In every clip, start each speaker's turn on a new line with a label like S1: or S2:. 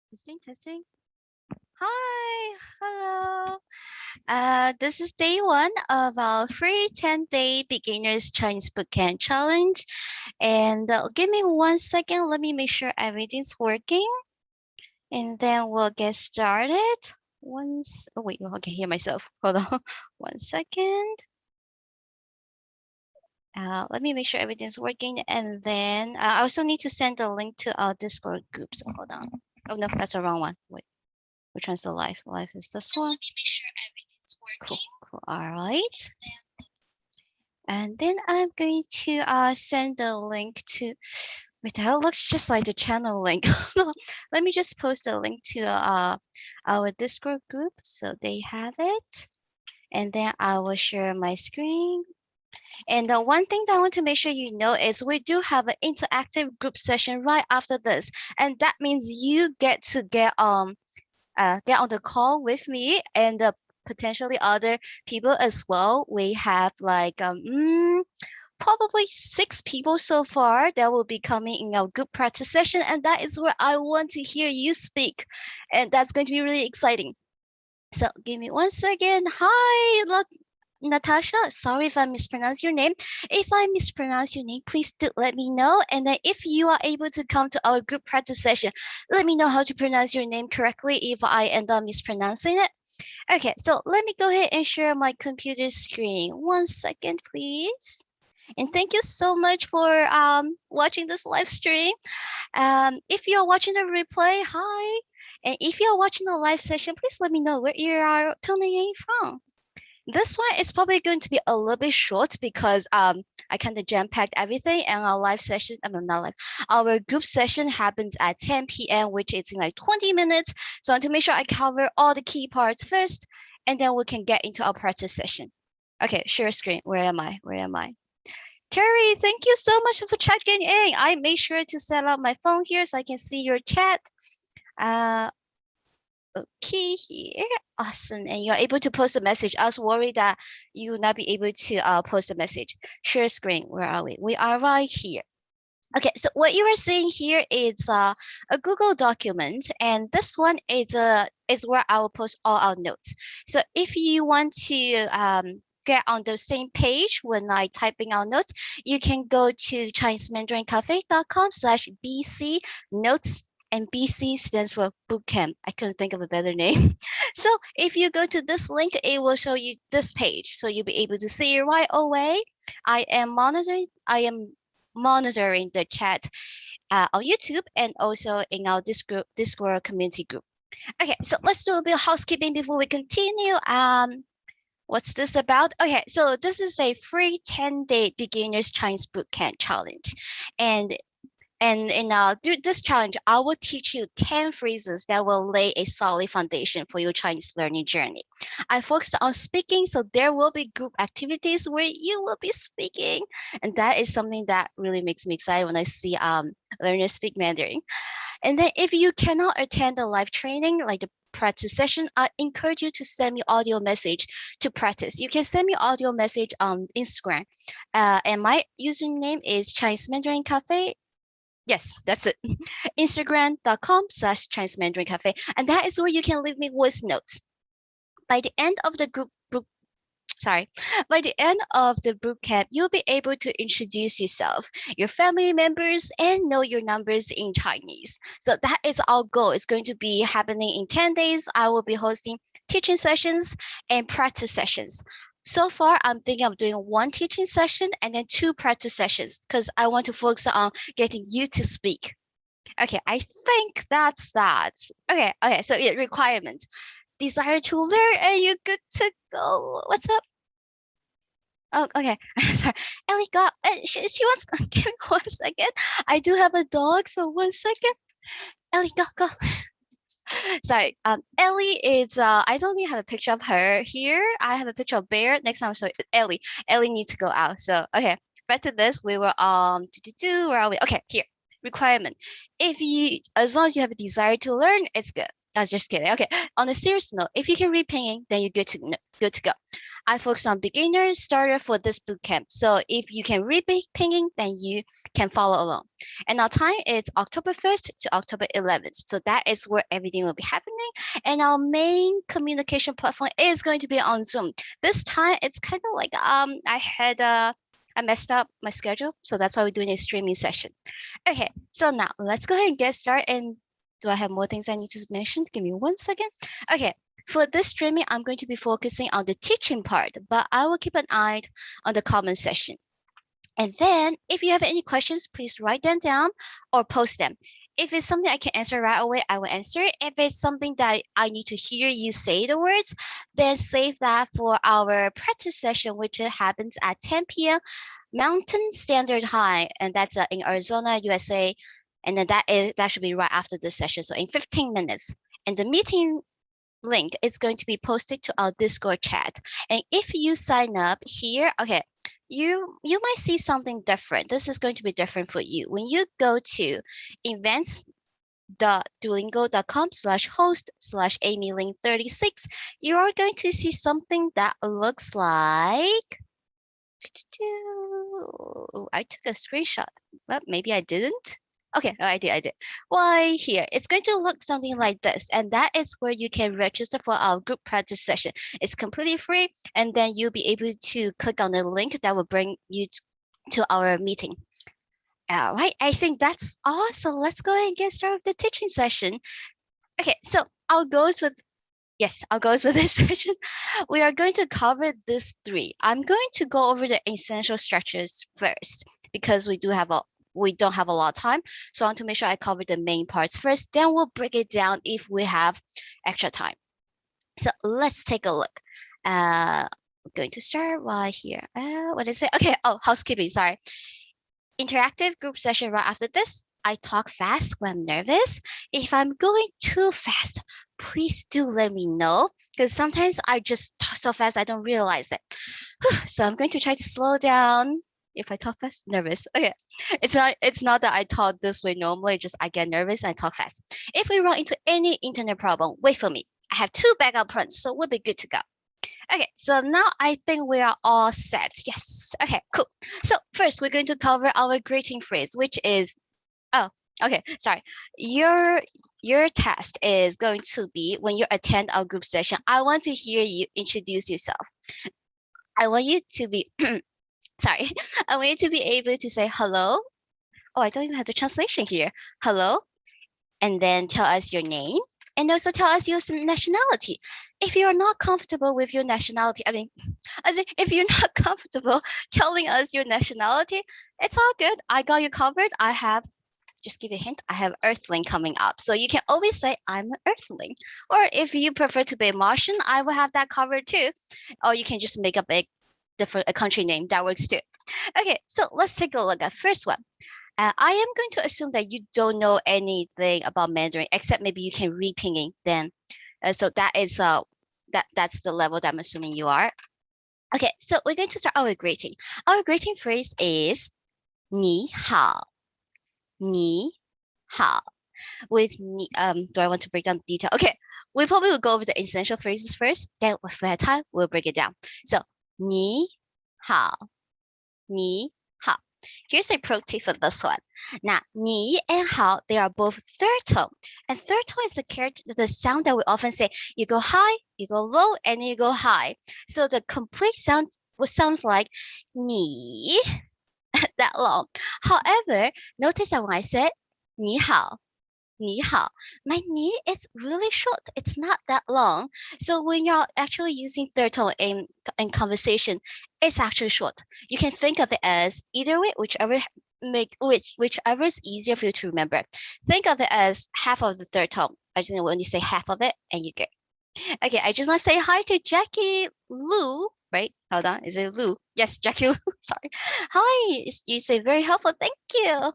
S1: Testing, testing. Hi, hello. This is day one of our free 10-day Beginners Chinese Bootcamp challenge. And give me 1 second. Let me make sure everything's working. And then we'll get started. Oh, wait, I can hear myself. Hold on. 1 second. Let me make sure everything's working. And then I also need to send the link to our Discord group. So hold on. Oh, no, that's the wrong one. Wait. Which one's the live? Live is this one. Let me make sure everything's working. Cool. All right. And then I'm going to send the link to. Wait, that looks just like the channel link. Let me just post a link to our Discord group so they have it. And then I will share my screen. And the one thing that I want to make sure you know is we do have an interactive group session right after this, and that means you get to get on the call with me and potentially other people as well. We have like probably 6 people so far that will be coming in our group practice session, and that is where I want to hear you speak, and that's going to be really exciting. So give me 1 second. Hi, look. Natasha, sorry if I mispronounce your name. If I mispronounce your name, please do let me know. And then if you are able to come to our group practice session, let me know how to pronounce your name correctly if I end up mispronouncing it. Okay, so let me go ahead and share my computer screen. 1 second, please. And thank you so much for watching this live stream. If you're watching the replay, hi. And if you're watching the live session, please let me know where you are tuning in from. This one is probably going to be a little bit short because I kind of jam-packed everything, and our live session, I mean not live, our group session happens at 10 p.m., which is in like 20 minutes. So I want to make sure I cover all the key parts first, and then we can get into our practice session. Okay, share screen. Where am I? Terry, thank you so much for checking in. I made sure to set up my phone here so I can see your chat. Okay, here. Awesome. And you're able to post a message. I was worried that you would not be able to post a message. Share screen. Where are we? We are right here. Okay, so what you are seeing here is a Google document, and this one is where I will post all our notes. So if you want to get on the same page when I typing our notes, you can go to ChineseMandarinCafe.com/BC notes. And BC stands for bootcamp. I couldn't think of a better name. So if you go to this link, it will show you this page. So you'll be able to see it right away. I am monitoring the chat on YouTube and also in our Discord community group. Okay, so let's do a bit of housekeeping before we continue. What's this about? Okay, so this is a free 10-day beginners Chinese bootcamp challenge, and through this challenge, I will teach you 10 phrases that will lay a solid foundation for your Chinese learning journey. I focused on speaking, so there will be group activities where you will be speaking. And that is something that really makes me excited when I see learners speak Mandarin. And then if you cannot attend the live training, like the practice session, I encourage you to send me audio message to practice. You can send me audio message on Instagram. And my username is Chinese Mandarin Cafe. Yes, that's it. Instagram.com/Chinese Mandarin Cafe. And that is where you can leave me voice notes. By the end of the by the end of the bootcamp, you'll be able to introduce yourself, your family members, and know your numbers in Chinese. So that is our goal. It's going to be happening in 10 days. I will be hosting teaching sessions and practice sessions. So far, I'm thinking of doing 1 teaching session and then 2 practice sessions because I want to focus on getting you to speak. Okay, I think that's that. Okay, so yeah, requirement. Desire to learn, and you're good to go. What's up? Oh, okay. Sorry. Ellie got, she wants, give me 1 second. I do have a dog, so 1 second. Ellie, go. Sorry, Ellie is, I don't even have a picture of her here. I have a picture of Bear. Next time I'll show Ellie. Ellie needs to go out. So, okay, back to this. We were, where are we? Okay, here, requirement. As long as you have a desire to learn, it's good. I was just kidding. Okay. On a serious note, if you can read pinging, then you're good to go. I focus on beginner starter for this bootcamp. So if you can read pinging, then you can follow along. And our time is October 1st to October 11th. So that is where everything will be happening. And our main communication platform is going to be on Zoom. This time it's kind of like I messed up my schedule. So that's why we're doing a streaming session. Okay, so now let's go ahead and get started. And do I have more things I need to mention? Give me 1 second. Okay, for this streaming, I'm going to be focusing on the teaching part, but I will keep an eye on the comment section. And then if you have any questions, please write them down or post them. If it's something I can answer right away, I will answer it. If it's something that I need to hear you say the words, then save that for our practice session, which happens at 10 p.m. Mountain Standard Time, and that's in Arizona, USA. And then that should be right after this session, so in 15 minutes. And the meeting link is going to be posted to our Discord chat. And if you sign up here, okay, you might see something different. This is going to be different for you. When you go to events.duolingo.com/host/amylink36, you are going to see something that looks like, I took a screenshot, but maybe I didn't. Okay, I did. Why here? It's going to look something like this, and that is where you can register for our group practice session. It's completely free, and then you'll be able to click on the link that will bring you to our meeting. All right, I think that's all. So let's go ahead and get started with the teaching session. Okay, so our goals with this session, we are going to cover these 3. I'm going to go over the essential structures first because we don't have a lot of time. So I want to make sure I cover the main parts first. Then we'll break it down if we have extra time. So let's take a look. We're going to start right here. What is it? Okay. Oh, housekeeping. Sorry. Interactive group session right after this. I talk fast when I'm nervous. If I'm going too fast, please do let me know, because sometimes I just talk so fast I don't realize it. So I'm going to try to slow down. If I talk fast, nervous. Okay, it's not that I talk this way normally. Just I get nervous and I talk fast. If we run into any internet problem, wait for me. I have 2 backup plans, so we'll be good to go. Okay, so now I think we are all set. Yes. Okay, cool. So first, we're going to cover our greeting phrase, which is, oh, okay, sorry. Your task is going to be, when you attend our group session, I want to hear you introduce yourself. I want you to be, sorry, I want you to be able to say hello. Oh, I don't even have the translation here. Hello, and then tell us your name. And also tell us your nationality. If you're not comfortable with your nationality, if you're not comfortable telling us your nationality, it's all good. I got you covered. Just give you a hint, I have Earthling coming up. So you can always say, I'm an Earthling. Or if you prefer to be a Martian, I will have that covered too. Or you can just make up a country name. That works too. Okay, so let's take a look at first one. I am going to assume that you don't know anything about Mandarin, except maybe you can read pinging. Then, so that is that's the level that I'm assuming you are. Okay, so we're going to start our greeting. Our greeting phrase is 你好,你好. With do I want to break down the detail? Okay, we probably will go over the essential phrases first. Then, if we have time, we'll break it down. So, 你好,你好. Here's a pro tip for this one. Now, 你 and 好, they are both third tone. And third tone is the sound that we often say. You go high, you go low, and you go high. So the complete sound sounds like 你, that long. However, notice that when I said 你好, 你好, my ni is really short. It's not that long. So when you're actually using third tone in conversation, it's actually short. You can think of it as either way, whichever is easier for you to remember. Think of it as half of the third tone. I just know when you say half of it and you get. Okay, I just want to say hi to Jackie Lou. Right? Hold on. Is it Lou? Yes, Jackie Lou. Sorry. Hi. You say very helpful. Thank you.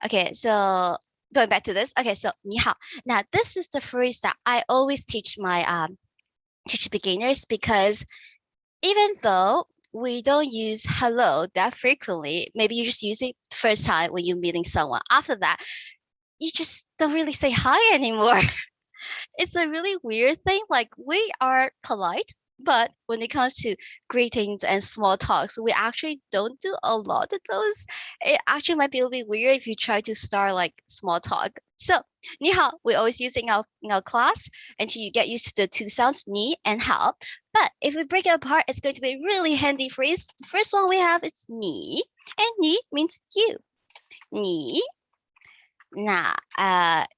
S1: Okay, so going back to this. Okay, so 你好. Now, this is the phrase that I always teach my teach beginners, because even though we don't use hello that frequently, maybe you just use it first time when you're meeting someone. After that, you just don't really say hi anymore. It's a really weird thing. Like we are polite, but when it comes to greetings and small talks, we actually don't do a lot of those. It actually might be a little bit weird if you try to start like small talk. So, 你好, we always use in our class until you get used to the two sounds, 你 and 好. But if we break it apart, it's going to be a really handy phrase. The first one we have is 你, and 你 means you. 你 Nah,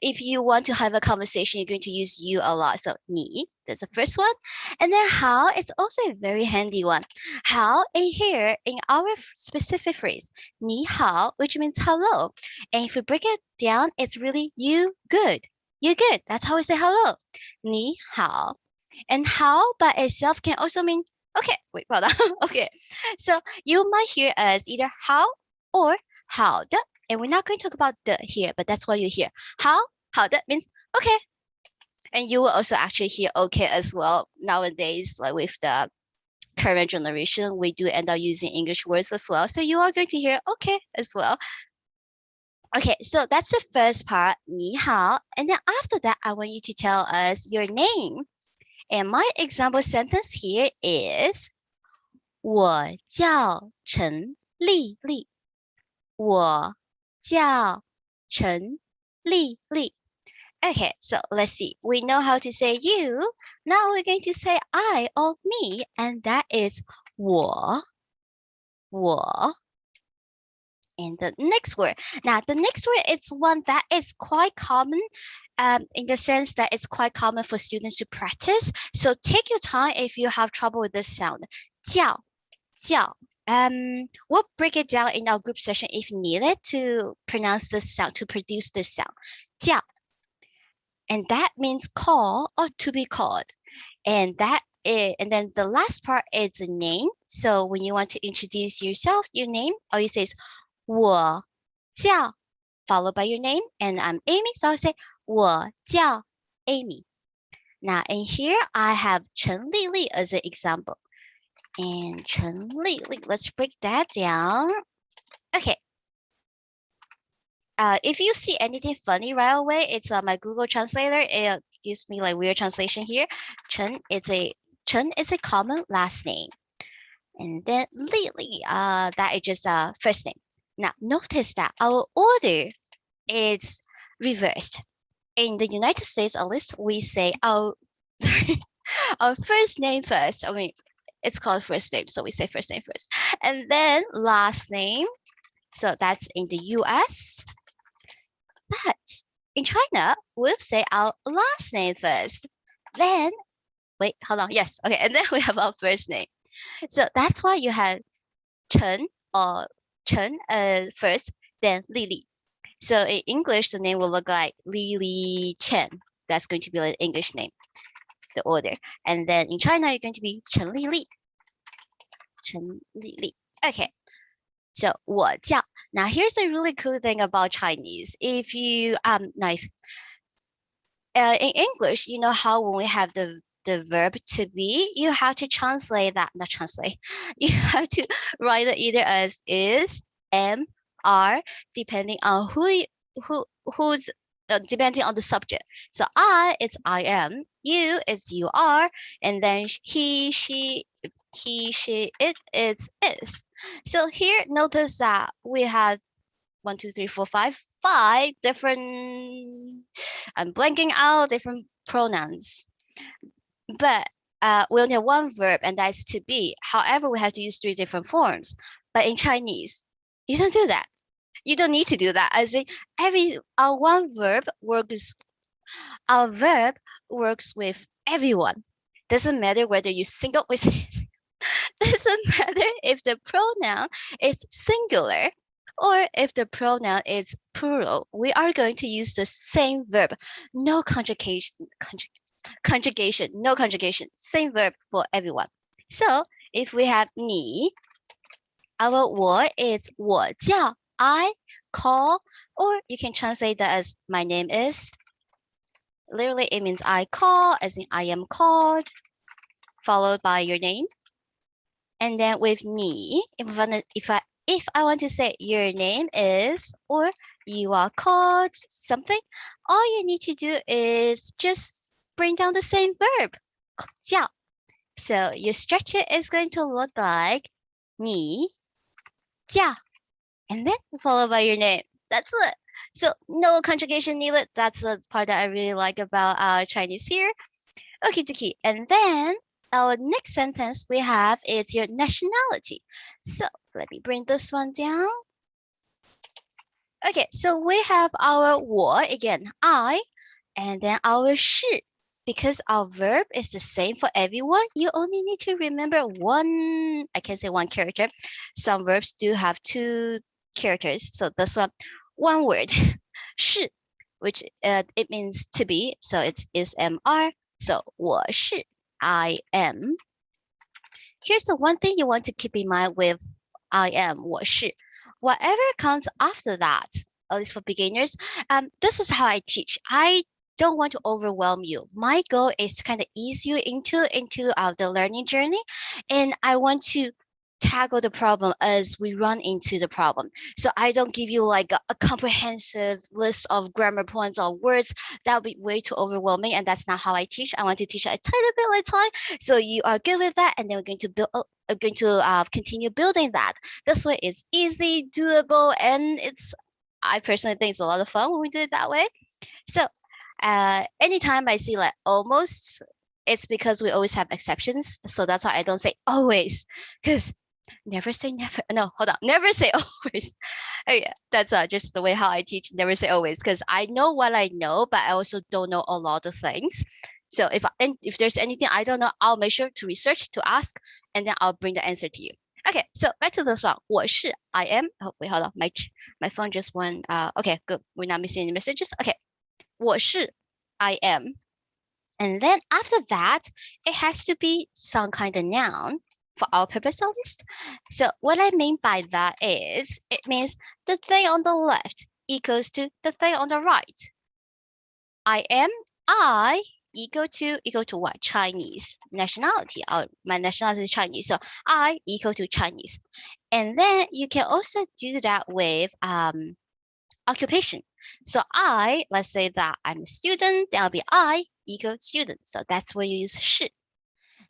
S1: if you want to have a conversation, you're going to use you a lot. So 你, that's the first one. And then 好, it's also a very handy one. 好 in here, in our specific phrase, 你好, which means hello. And if we break it down, it's really you good. You good. That's how we say hello. 你好. And 好 by itself can also mean, okay, wait, hold on. Okay. So you might hear us either 好 or 好的. And we're not going to talk about the here, but that's what you hear. 好, 好的 means okay. And you will also actually hear okay as well. Nowadays, like with the current generation, we do end up using English words as well. So you are going to hear okay as well. Okay, so that's the first part, 你好. And then after that, I want you to tell us your name. And my example sentence here is 我叫陈丽丽。我叫陈丽丽. Okay, so let's see. We know how to say you. Now we're going to say I or me, and that is 我. And the next word. Now, the next word is one that is quite common in the sense that it's quite common for students to practice. So take your time if you have trouble with this sound. 叫. We'll break it down in our group session if needed to pronounce this sound, to produce this sound. 叫. And that means call or to be called. And then the last part is a name. So when you want to introduce yourself, your name, all you say is 我叫, followed by your name. And I'm Amy, so I say 我叫 Amy. Now in here, I have Chen Lili as an example. And Chen Lili, let's break that down. Okay. If you see anything funny right away, it's my Google Translator. It gives me like weird translation here. Chen is a common last name. And then Lili, that is just a first name. Now notice that our order is reversed. In the United States, at least, we say our first name first. I mean, it's called first name, so we say first name first. And then last name. So that's in the US. But in China, we'll say our last name first. Then, wait, hold on. Yes, okay. And then we have our first name. So that's why you have Chen or Chen first, then Lili. So in English, the name will look like Lili Chen. That's going to be the English name, the order. And then in China, you're going to be Chen Lili. Chen Lili. Okay. So 我叫. Now here's a really cool thing about Chinese. If you in English, you know how when we have the verb to be, you have to translate that, not translate. You have to write it either as is, am, are, depending on who's depending on the subject. So I, it's I am, you, it's you are, and then he, she, it, it's is. So here, notice that we have 1, 2, 3, 4, 5 different, I'm blanking out different pronouns. But we only have one verb, and that's to be. However, we have to use 3 different forms. But in Chinese, you don't do that. You don't need to do that. I say our verb works with everyone. Doesn't matter whether you single or doesn't matter if the pronoun is singular or if the pronoun is plural. We are going to use the same verb. No conjugation, no conjugation. Same verb for everyone. So if we have 你, our 我 is 我叫, I call, or you can translate that as my name is. Literally, it means I call, as in I am called, followed by your name. And then with 你, if if I want to say your name is, or you are called something, all you need to do is just bring down the same verb, 叫. So your structure is going to look like 你叫, and then followed by your name. That's it. So no conjugation needed. That's the part that I really like about Chinese here. Okay, Dokie. And then our next sentence we have is your nationality. So let me bring this one down. Okay, so we have our 我 again, I, and then our 是. Because our verb is the same for everyone, you only need to remember one, I can say one character. Some verbs do have two characters. So this one word, 是, which it means to be. So it's is-mr. So 我是, I am. Here's the one thing you want to keep in mind with I am, 我是. Whatever comes after that, at least for beginners, this is how I teach. I don't want to overwhelm you. My goal is to kind of ease you into the learning journey, and I want to tackle the problem as we run into the problem. So I don't give you like a comprehensive list of grammar points or words. That would be way too overwhelming, and that's not how I teach. I want to teach a tiny bit at a time, so you are good with that, and then we're going to build. Going to continue building that. This way is easy, doable, and I personally think it's a lot of fun when we do it that way. So anytime I see like almost, it's because we always have exceptions. So that's why I don't say always, because never say never. No, hold on. Never say always. Oh, yeah, that's just the way how I teach. Never say always, because I know what I know, but I also don't know a lot of things. So if there's anything I don't know, I'll make sure to research, to ask, and then I'll bring the answer to you. Okay, so back to this one. 我是 I am. Oh, wait, hold on. My phone just went. Okay, good. We're not missing any messages. Okay. 我是 I am. And then after that, it has to be some kind of noun for our purpose at least. So what I mean by that is, it means the thing on the left equals to the thing on the right. I am, I equal to what? Chinese nationality. My nationality is Chinese, so I equal to Chinese. And then you can also do that with occupation. So let's say that I'm a student, that'll be I equal student. So that's where you use 是.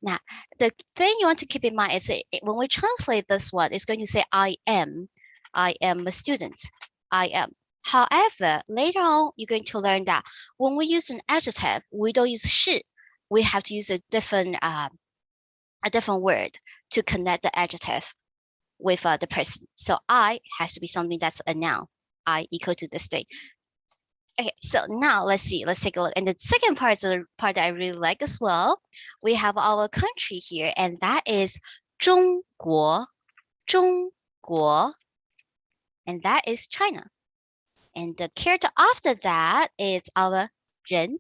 S1: Now, the thing you want to keep in mind is when we translate this one, it's going to say I am a student, I am. However, later on, you're going to learn that when we use an adjective, we don't use 是. We have to use a different word to connect the adjective with the person. So I has to be something that's a noun. I equal to this thing. Okay, so now let's take a look. And the second part is the part that I really like as well. We have our country here, and that is 中国, 中国, and that is China. And the character after that is our 人,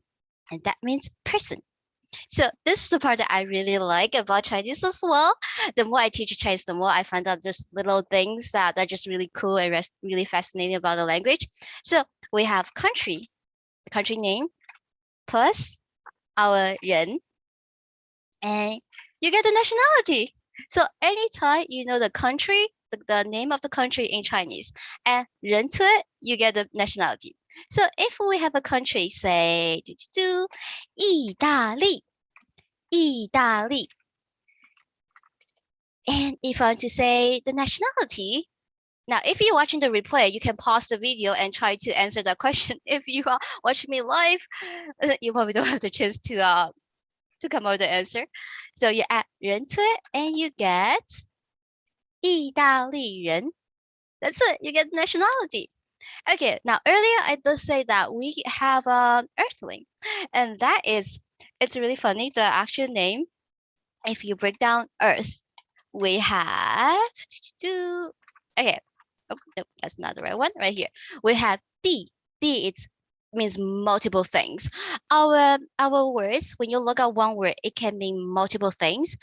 S1: and that means person. So this is the part that I really like about Chinese as well. The more I teach Chinese, the more I find out there's little things that are just really cool and really fascinating about the language. So we have country, the country name, plus our 人, and you get the nationality. So anytime you know the country, the name of the country in Chinese, and 人 to it, you get the nationality. So if we have a country, say, 意大利, 意大利. And if I want to say the nationality, now if you're watching the replay, you can pause the video and try to answer that question. If you are watching me live, you probably don't have the chance to come up with the answer. So you add 人 to it, and you get 意大利人. That's it. You get nationality. Okay, now earlier I did say that we have Earthling, and that is, it's really funny. The actual name, if you break down Earth, we have okay. Oh, no, that's not the right one. Right here, we have 地. 地 it means multiple things. Our words, when you look at one word, it can mean multiple things.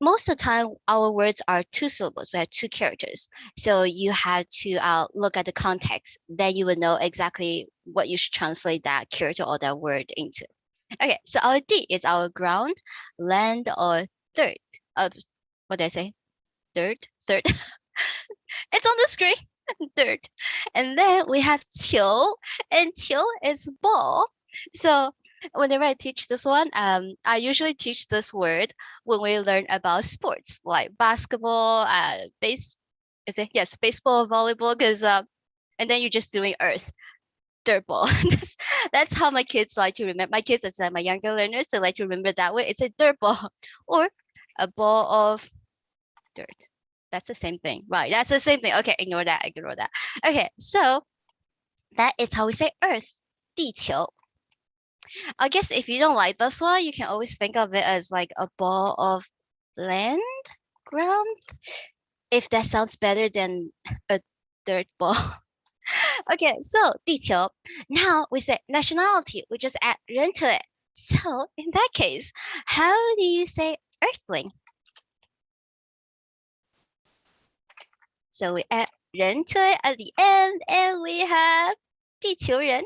S1: Most of the time, our words are two syllables. We have two characters. So you have to look at the context. Then you will know exactly what you should translate that character or that word into. Okay, so our D is our ground, land, or third. What did I say? Third? It's on the screen. Dirt. And then we have 球, and 球 is ball. So whenever I teach this one, I usually teach this word when we learn about sports like basketball, baseball, volleyball, because and then you're just doing earth, dirt ball. that's how my kids like to remember. My kids, as my younger learners, they like to remember that way. It's a dirt ball or a ball of dirt. That's the same thing, right? That's the same thing. Okay, ignore that. Okay, so that is how we say earth, 地球. I guess if you don't like this one, you can always think of it as like a ball of land, ground, if that sounds better than a dirt ball. Okay, so 地球. Now we say nationality, we just add 人 to it. So in that case, how do you say earthling? So we add 人 to it at the end, and we have 地球人.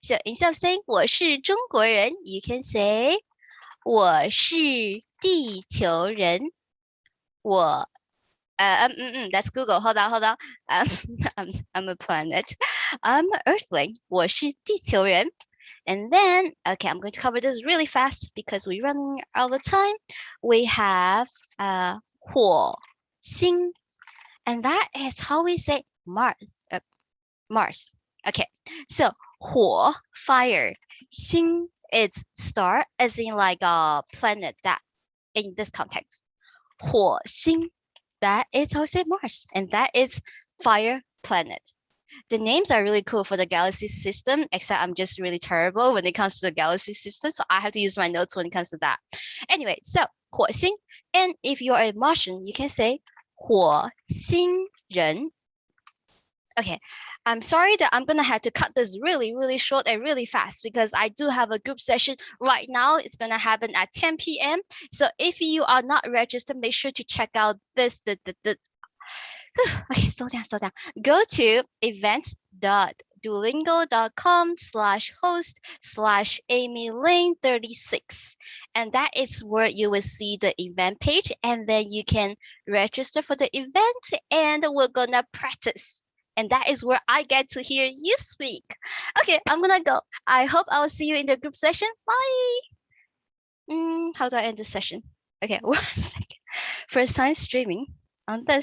S1: So instead of saying 我是中国人, you can say 我是地球人. That's Google. Hold on. I'm a planet. I'm Earthling. 我是地球人. And then, okay, I'm going to cover this really fast because we're running out of time. We have 火星, and that is how we say Mars. Mars. Okay, so 火 fire, 星 it's star, as in like a planet that in this context. 火星, that is how we say Mars, and that is fire planet. The names are really cool for the galaxy system, except I'm just really terrible when it comes to the galaxy system, so I have to use my notes when it comes to that. Anyway, so 火星, and if you're a Martian, you can say 火星人. Okay, I'm sorry that I'm gonna have to cut this really, really short and really fast because I do have a group session right now. It's gonna happen at 10 p.m. So if you are not registered, make sure to check out this. Okay, slow down. Go to events.duolingo.com/host/AmyLane36. And that is where you will see the event page, and then you can register for the event, and we're gonna practice. And that is where I get to hear you speak. Okay, I'm gonna go. I hope I'll see you in the group session. Bye. How do I end this session? Okay, 1 second. First time streaming on this.